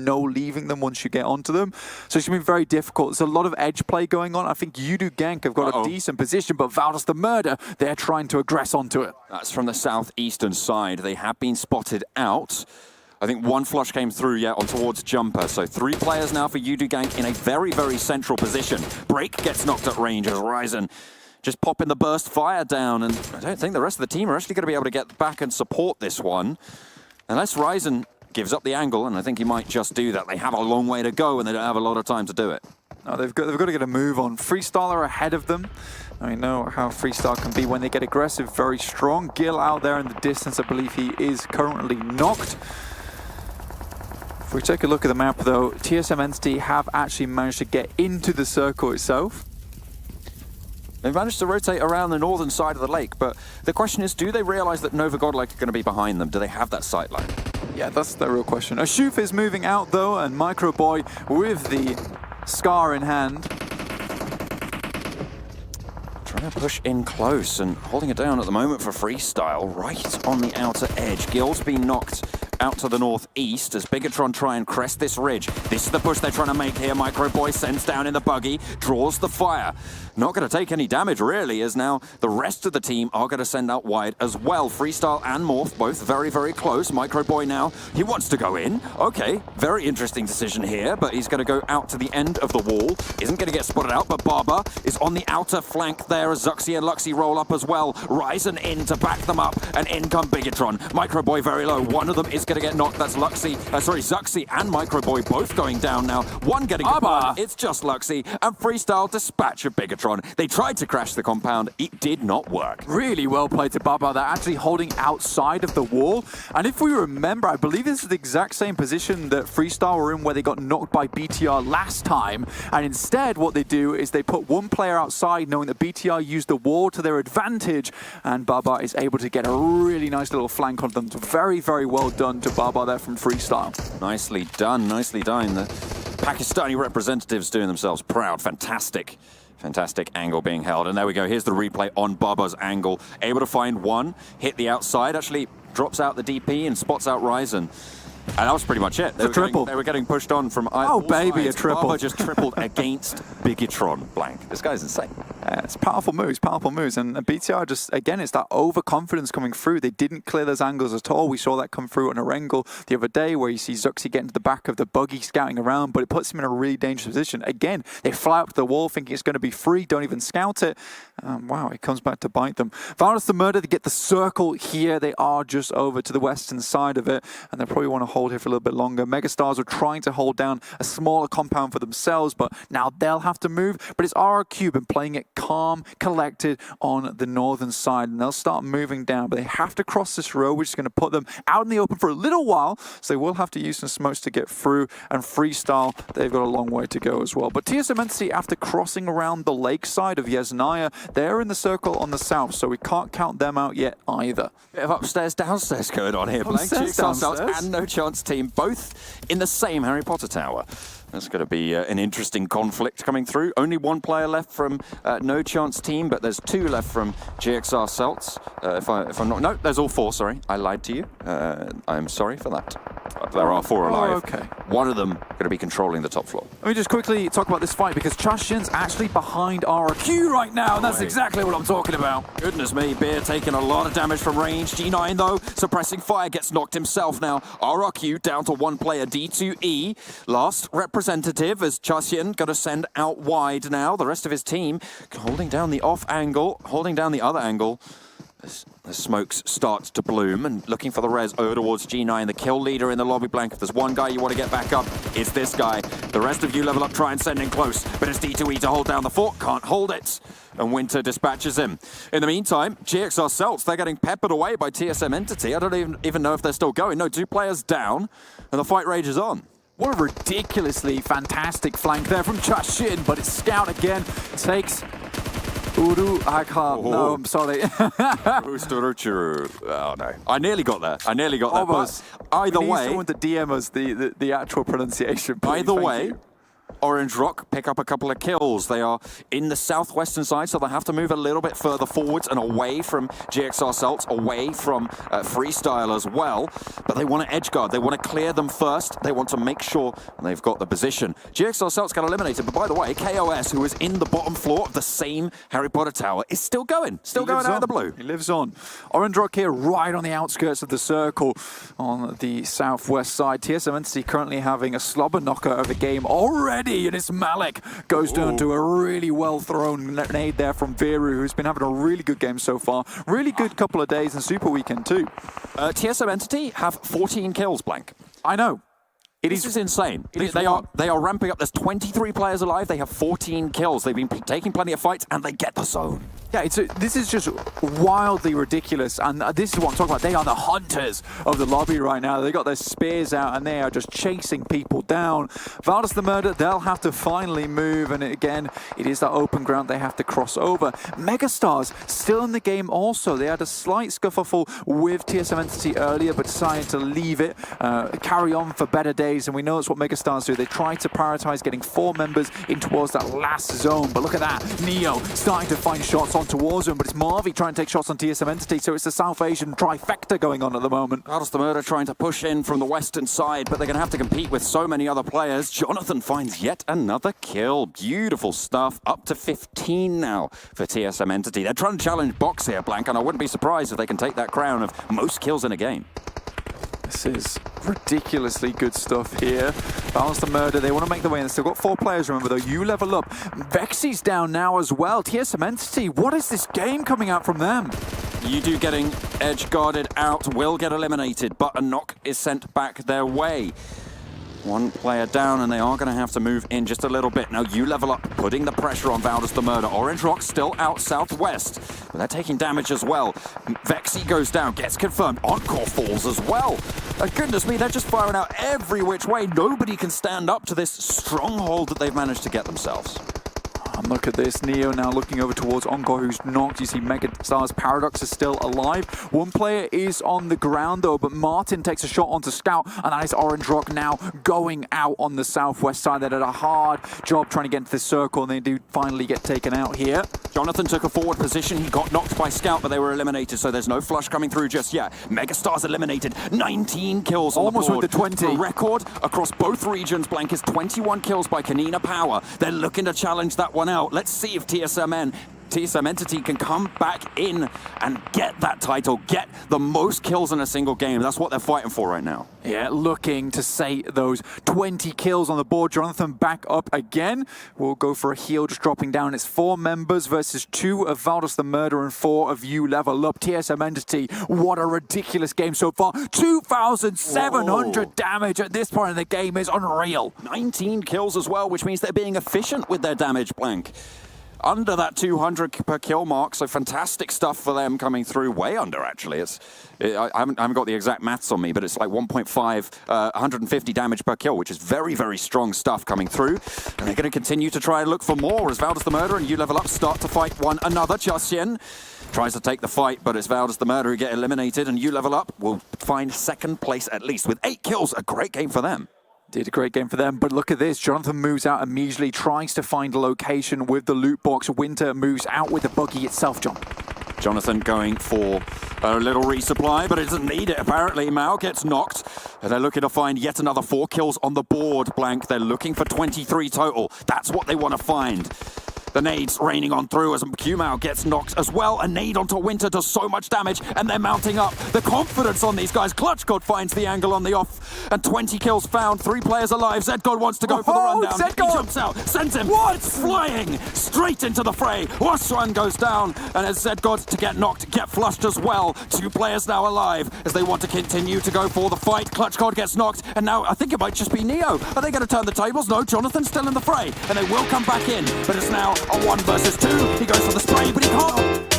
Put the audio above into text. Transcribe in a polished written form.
no leaving them once you get onto them. So it's going to be very difficult. There's a lot of edge play going on. I think Yudu Gank have got a decent position, but Valdas the Murder, they're trying to aggress onto it. That's from the southeastern side. They have been spotted out. I think one flush came through, on towards Jumper. So 3 players now for Yudu Gank in a very, very central position. Break gets knocked at range as Ryzen just popping the burst fire down. And I don't think the rest of the team are actually going to be able to get back and support this one. Unless Ryzen gives up the angle, and I think he might just do that. They have a long way to go, and they don't have a lot of time to do it. No, they've got to get a move on. Freestyle are ahead of them. I know how Freestyle can be when they get aggressive, very strong. Gil out there in the distance, I believe he is currently knocked. If we take a look at the map though, TSM Entity have actually managed to get into the circle itself. They've managed to rotate around the northern side of the lake, but the question is, do they realize that Nova Godlike are going to be behind them? Do they have that sight line? Yeah, that's the real question. Ashuf is moving out though, and Microboy with the Scar in hand. Trying to push in close and holding it down at the moment for Freestyle, right on the outer edge. Gil's been knocked out to the northeast as Bigatron try and crest this ridge. This is the push they're trying to make here. Microboy sends down in the buggy, draws the fire. Not going to take any damage really, as now the rest of the team are going to send out wide as well. Freestyle and Morph both very, very close. Microboy now, he wants to go in. Okay, very interesting decision here, but he's going to go out to the end of the wall. Isn't going to get spotted out, but Barber is on the outer flank there as Zuxi and Luxi roll up as well. Ryzen in to back them up, and in come Bigatron. Microboy very low. One of them is going to get knocked. That's Zuxi and Microboy both going down now. One getting a it's just Luxi, and Freestyle dispatch of Bigatron. They tried to crash the compound. It did not work. Really well played to Baba. They're actually holding outside of the wall. And if we remember, I believe this is the exact same position that Freestyle were in where they got knocked by BTR last time. And instead, what they do is they put one player outside, knowing that BTR used the wall to their advantage. And Baba is able to get a really nice little flank on them. Very, very well done to Baba there from Freestyle. Nicely done, nicely done. The Pakistani representatives doing themselves proud. Fantastic. Fantastic angle being held. And there we go. Here's the replay on Baba's angle. Able to find one, hit the outside, actually drops out the DP and spots out Ryzen. And that was pretty much it. They were getting pushed on from oh, baby, sides. A triple. Baba just tripled against Bigatron blank. This guy's insane. It's powerful moves, powerful moves. And BTR just, again, it's that overconfidence coming through. They didn't clear those angles at all. We saw that come through on a Erangel the other day where you see Zuxi getting to the back of the buggy scouting around, but it puts him in a really dangerous position. Again, they fly up to the wall thinking it's going to be free, don't even scout it. Wow, it comes back to bite them. Valdas the Murder, they get the circle here. They are just over to the western side of it, and they probably want to hold here for a little bit longer. Megastars are trying to hold down a smaller compound for themselves, but now they'll have to move. But it's RRQ been playing it calm, collected on the northern side, and they'll start moving down. But they have to cross this road, which is going to put them out in the open for a little while, so they will have to use some smokes to get through. And Freestyle, they've got a long way to go as well. But TSM Entity, after crossing around the lake side of Yesnaya, they're in the circle on the south, so we can't count them out yet either. Bit of upstairs, downstairs going on here. Blank and No Chance team, both in the same Harry Potter tower. That's going to be an interesting conflict coming through. Only one player left from No Chance team, but there's 2 left from GXR Celts. If I'm not, no, there's all 4. Sorry, I lied to you. I'm sorry for that. There are 4 alive. Okay. One of them going to be controlling the top floor. Let me just quickly talk about this fight, because Chashin's actually behind RRQ right now, and that's exactly what I'm talking about. Goodness me, Beer taking a lot of damage from range. G9 though, suppressing fire, gets knocked himself now. RRQ down to 1 player, D2E. Last representative as Chashin going to send out wide now. The rest of his team holding down the off angle, holding down the other angle. The smokes start to bloom and looking for the res over towards G9, the kill leader in the lobby blank. If there's one guy you want to get back up, it's this guy. The rest of you level up, try and send in close, but it's D2E to hold down the fort, can't hold it, and Winter dispatches him. In the meantime, GXR Celts, they're getting peppered away by TSM Entity. I don't even know if they're still going. No, 2 players down, and the fight rages on. What a ridiculously fantastic flank there from Chashin, but it's Scout again, takes Uru, I can't, no, I'm sorry. Oh no, I nearly got there. Almost. Either way, someone to DM us the actual pronunciation. Either way, Orange Rock pick up a couple of kills. They are in the southwestern side, so they have to move a little bit further forwards and away from GXR Celts, away from Freestyle as well. But they want to edge guard. They want to clear them first. They want to make sure they've got the position. GXR Celts got eliminated, but by the way, KOS, who is in the bottom floor of the same Harry Potter tower, is still going. Still going out of the blue. He lives on. Orange Rock here, right on the outskirts of the circle on the southwest side. TSM Entity currently having a slobber knocker of a game already. And it's Malik goes down to a really well-thrown nade there from Viru, who's been having a really good game so far. Really good couple of days and Super Weekend too. TSM Entity have 14 kills, Blank. I know. This is insane. They are ramping up. There's 23 players alive. They have 14 kills. They've been taking plenty of fights, and they get the zone. Yeah, this is just wildly ridiculous, and this is what I'm talking about. They are the hunters of the lobby right now. They got their spears out, and they are just chasing people down. Valdez the Murder, they'll have to finally move, and again, it is that open ground they have to cross over. Megastars still in the game also. They had a slight scuffle with TSM Entity earlier, but decided to leave it, carry on for better days, and we know it's what Megastars do. They try to prioritize getting 4 members in towards that last zone, but look at that. Neo starting to find shots on towards him, but it's Marvi trying to take shots on TSM Entity, so it's a South Asian trifecta going on at the moment. Valdez the Murder trying to push in from the western side, but they're going to have to compete with so many other players. Jonathan finds yet another kill. Beautiful stuff. Up to 15 now for TSM Entity. They're trying to challenge Box here, Blank, and I wouldn't be surprised if they can take that crown of most kills in a game. This is ridiculously good stuff here. Balance the Murder, they want to make the way, and they've still got 4 players, remember though. You level up. Vexy's down now as well. TSM Entity, what is this game coming out from them? You getting edge guarded out will get eliminated, but a knock is sent back their way. 1 player down, and they are going to have to move in just a little bit. Now you level up, putting the pressure on Valdez the Murder. Orange Rock still out southwest, but they're taking damage as well. Vexy goes down, gets confirmed. Encore falls as well. Goodness me, they're just firing out every which way. Nobody can stand up to this stronghold that they've managed to get themselves. And look at this, Neo now looking over towards Encore, who's knocked. You see Megastar's Paradox is still alive. 1 player is on the ground though, but Martin takes a shot onto Scout, and that is Orange Rock now going out on the southwest side. They did a hard job trying to get into this circle, and they do finally get taken out here. Jonathan took a forward position. He got knocked by Scout, but they were eliminated, so there's no flush coming through just yet. Megastar's eliminated. 19 kills on almost the board. with the 20. The record across both regions, Blank, is 21 kills by Kanina Power. They're looking to challenge that one out. Let's see if TSM Entity can come back in and get that title, get the most kills in a single game. That's what they're fighting for right now. Yeah, looking to say those 20 kills on the board. Jonathan back up again. We'll go for a heal, just dropping down. It's 4 members versus 2 of Valdez the Murder and 4 of You Level Up. TSM Entity, what a ridiculous game so far. 2,700 damage at this point in the game is unreal. 19 kills as well, which means they're being efficient with their damage, Blank. Under that 200 per kill mark, so fantastic stuff for them coming through. Way under, actually. I haven't got the exact maths on me, but it's like 1.5, 150 damage per kill, which is very, very strong stuff coming through. And they're going to continue to try and look for more as Valdez the Murder and You Level Up start to fight one another. Chasien tries to take the fight, but it's Valdez the Murder who get eliminated, and You Level Up will find 2nd place at least with 8 kills. A great game for them. Did a great game for them, but look at this. Jonathan moves out immediately, tries to find a location with the loot box. Winter moves out with the buggy itself, John. Jonathan going for a little resupply, but it doesn't need it, apparently. Mao gets knocked, and they're looking to find yet another 4 kills on the board, Blank. They're looking for 23 total. That's what they want to find. The nades raining on through as Pmwl gets knocked as well. A nade onto Winter does so much damage, and they're mounting up. The confidence on these guys. Clutchcode finds the angle on the off, and 20 kills found. 3 players alive. Zedgod wants to go for the rundown. Zedgod! He jumps out, sends him. It's flying straight into the fray. Waswan goes down, and as Zedgod to get knocked, get flushed as well. 2 players now alive as they want to continue to go for the fight. Clutchcode gets knocked, and now I think it might just be Neo. Are they going to turn the tables? No, Jonathan's still in the fray, and they will come back in, but it's now a 1 versus 2. He goes for the spray, but he can't.